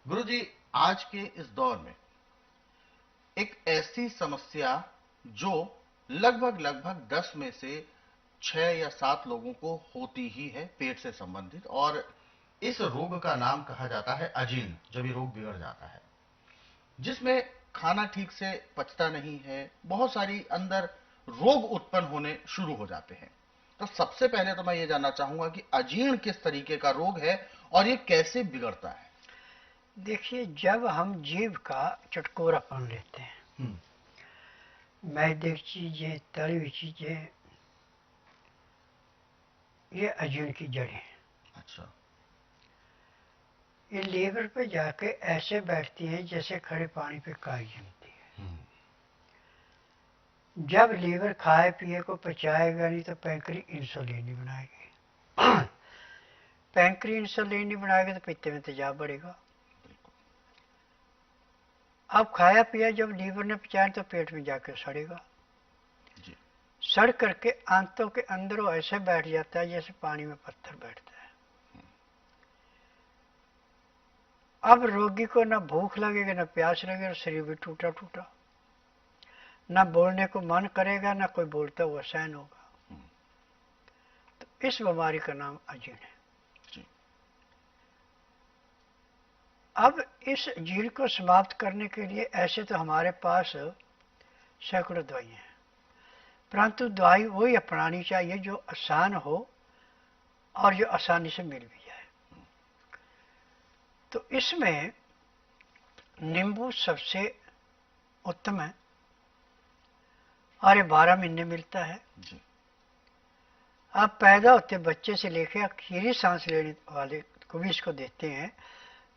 गुरुजी, आज के इस दौर में एक ऐसी समस्या जो लगभग लगभग 10 में से 6 या 7 लोगों को होती ही है, पेट से संबंधित। और इस रोग का नाम कहा जाता है अजीर्ण, जब ये रोग बिगड़ जाता है, जिसमें खाना ठीक से पचता नहीं है, बहुत सारी अंदर रोग उत्पन्न होने शुरू हो जाते हैं। तो सबसे पहले तो मैं ये जानना चाहूंगा कि अजीर्ण किस तरीके का रोग है और ये कैसे बिगड़ता है। देखिए, जब हम जीभ का चटकोरापन लेते हैं, हम्म। मैदे की चीज़ें, तली हुई चीज़ें, ये अजीर्ण की जड़ है। अच्छा। ये लीवर पे जाके ऐसे बैठती हैं जैसे खड़े पानी पे काई जमती है। हम्म। जब लीवर खाए पिए को पचाएगा नहीं तो पैंक्री इंसुलिन नहीं बनाएगी। पैंक्री इंसुलिन नहीं बनाएगी तो पित्त में तेजाब बढ़ेगा। अब खाया पिया जब लीवर ने पचाया तो पेट में जाकर सड़ेगा। जी। सड़ करके आंतों के अंदर वो ऐसे बैठ जाता है जैसे पानी में पत्थर बैठता है। अब रोगी को ना भूख लगेगी, ना प्यास लगेगी, शरीर भी टूटा टूटा, ना बोलने को मन करेगा, ना कोई बोलता हुआ सहन होगा। तो इस बीमारी का नाम अजीर्ण है। जी। अब इस जीर्ण को समाप्त करने के लिए ऐसे तो हमारे पास सैकड़ों दवाइयाँ हैं, परंतु दवाई वही अपनानी चाहिए जो आसान हो और जो आसानी से मिल भी जाए। तो इसमें नींबू सबसे उत्तम है और ये 12 महीने मिलता है। जी। आप पैदा होते बच्चे से लेकर आखिरी सांस लेने वाले को भी इसको देते हैं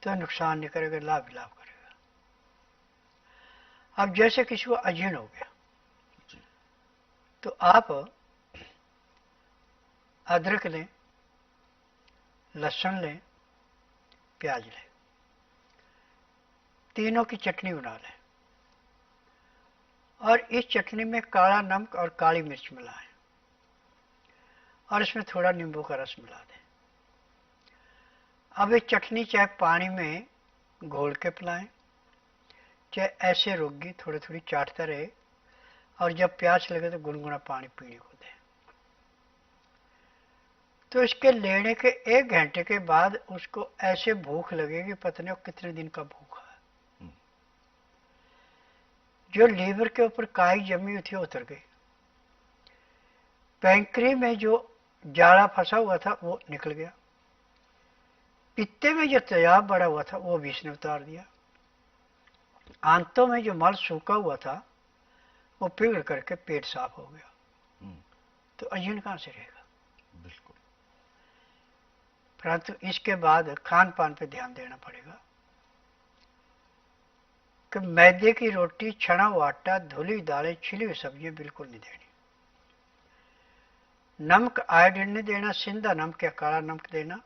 तो नुकसान नहीं करेगा, लाभ ही लाभ करेगा। अब जैसे किसी को अजीर्ण हो गया जी। तो आप अदरक लें, लहसुन लें, प्याज लें, तीनों की चटनी बना लें और इस चटनी में काला नमक और काली मिर्च मिलाएं और इसमें थोड़ा नींबू का रस मिला दें। अब ये चटनी चाहे पानी में घोल के पिलाएं, चाहे ऐसे रोगी थोड़ी थोड़ी चाटता रहे और जब प्यास लगे तो गुनगुना पानी पीने को दें। तो इसके लेने के 1 घंटे के बाद उसको ऐसे भूख लगेगी, पता नहीं कितने दिन का भूखा है। जो लीवर के ऊपर काई जमी हुई थी उतर गई, पैंक्री में जो जाड़ा फंसा हुआ था वो निकल गया, पित्ते में जो तेजाब बढ़ा हुआ था वो भी इसने उतार दिया, आंतों में जो मल सूखा हुआ था वो पिघल करके पेट साफ हो गया। तो अजीर्ण कहां से रहेगा? बिल्कुल। परंतु इसके बाद खान पान पे ध्यान देना पड़ेगा कि मैदे की रोटी, छना हुआ आटा, धुली दालें, छिली हुई सब्जियां बिल्कुल नहीं देनी। नमक आयोडीन नहीं देना, सिंधा नमक या काला नमक देना।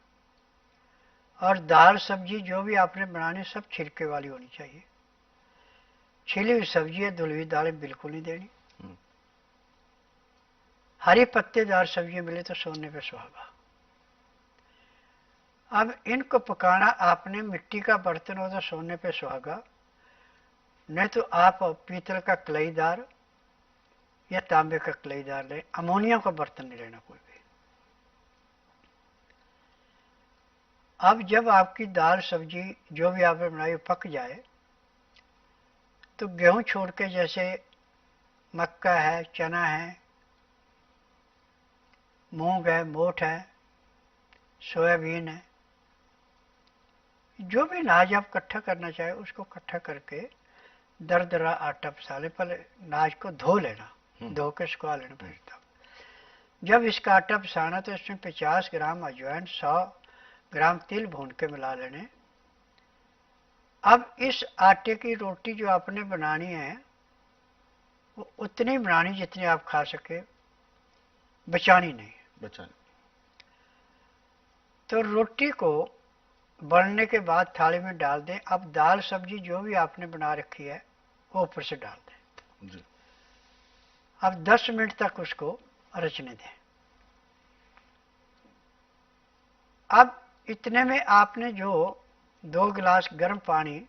और दाल सब्जी जो भी आपने बनानी सब छिलके वाली होनी चाहिए। छिली हुई सब्जी या धुली हुई दालें बिल्कुल नहीं देनी। हरी पत्तेदार सब्जियां मिले तो सोने पे सुहागा। अब इनको पकाना आपने मिट्टी का बर्तन हो तो सोने पे सुहागा, नहीं तो आप पीतल का कलईदार या तांबे का कलईदार लें, अमोनिया का बर्तन नहीं लेना कोई भी। अब जब आपकी दाल सब्जी जो भी आपने बनाई पक जाए तो गेहूं छोड़ के जैसे मक्का है, चना है, मूंग है, मोठ है, सोयाबीन है, जो भी अनाज आप इकट्ठा करना चाहे उसको इकट्ठा करके दरदरा आटा पिसा ले। पहले अनाज को धो लेना, धो के सुखा लेना। फिर तब जब इसका आटा पिसाना तो इसमें 50 ग्राम अजवाइन, 100 ग्राम तिल भून के मिला लेने। अब इस आटे की रोटी जो आपने बनानी है वो उतनी बनानी जितनी आप खा सके, बचानी नहीं। बचानी। तो रोटी को बनने के बाद थाली में डाल दें। अब दाल सब्जी जो भी आपने बना रखी है वो ऊपर से डाल दें जी। अब 10 मिनट तक उसको रचने दें। अब इतने में आपने जो 2 गिलास गर्म पानी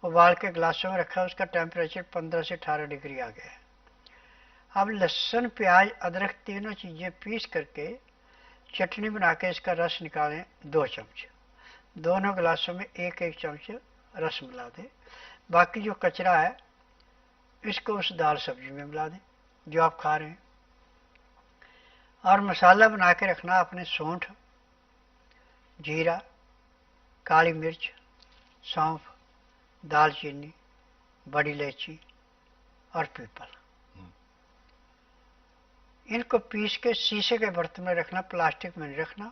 उबाल के गिलासों में रखा, उसका टेम्परेचर 15 से 18 डिग्री आ गया है। अब लहसुन, प्याज, अदरक तीनों चीज़ें पीस करके चटनी बना के इसका रस निकालें 2 चम्मच। दोनों गिलासों में 1-1 चम्मच रस मिला दें। बाकी जो कचरा है इसको उस दाल सब्जी में मिला दें जो आप खा रहे हैं। और मसाला बना के रखना आपने सौंठ, जीरा, काली मिर्च, सौंफ, दालचीनी, बड़ी इलायची और पीपल। इनको पीस के शीशे के बर्तन में रखना, प्लास्टिक में नहीं रखना।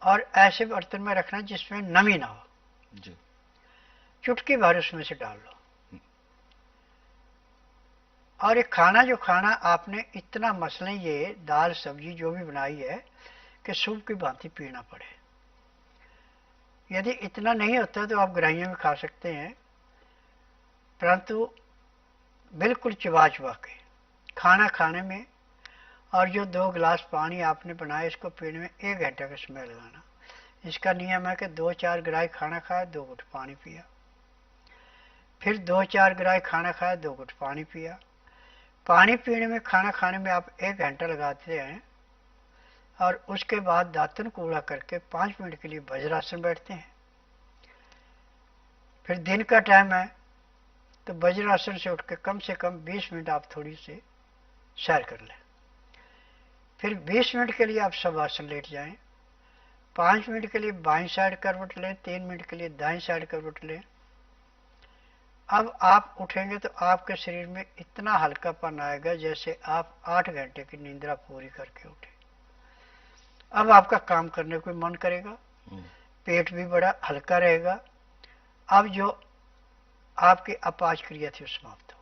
और ऐसे बर्तन में रखना जिसमें नमी ना हो जी। चुटकी भर उसमें से डाल लो। और ये खाना जो खाना आपने इतना मसलें, ये दाल सब्जी जो भी बनाई है कि सूप की भांति पीना पड़े। यदि इतना नहीं होता तो आप ग्राहियों में खा सकते हैं, परंतु बिल्कुल चिबा चिबा के खाना खाने में। और जो 2 गिलास पानी आपने बनाया इसको पीने में 1 घंटे का समय लगाना। इसका नियम है कि 2-4 गिराई खाना खाया, 2 घुट पानी पिया, फिर 2-4 गिराई खाना खाया, 2 घुट पानी पिया। पानी पीने में, खाना खाने में आप 1 घंटा लगाते हैं। और उसके बाद दातन कूड़ा करके 5 मिनट के लिए वज्रासन बैठते हैं। फिर दिन का टाइम है तो वज्रासन से उठ के कम 20 मिनट आप थोड़ी से सैर कर लें। फिर 20 मिनट के लिए आप शवासन लेट जाएं। 5 मिनट के लिए बाईं साइड करवट लें, 3 मिनट के लिए दाईं साइड करवट लें। अब आप उठेंगे तो आपके शरीर में इतना हल्कापन आएगा जैसे आप 8 घंटे की निंद्रा पूरी करके उठे। अब आपका काम करने को मन करेगा, पेट भी बड़ा हल्का रहेगा। अब जो आपकी अपाच क्रिया थी वो समाप्त।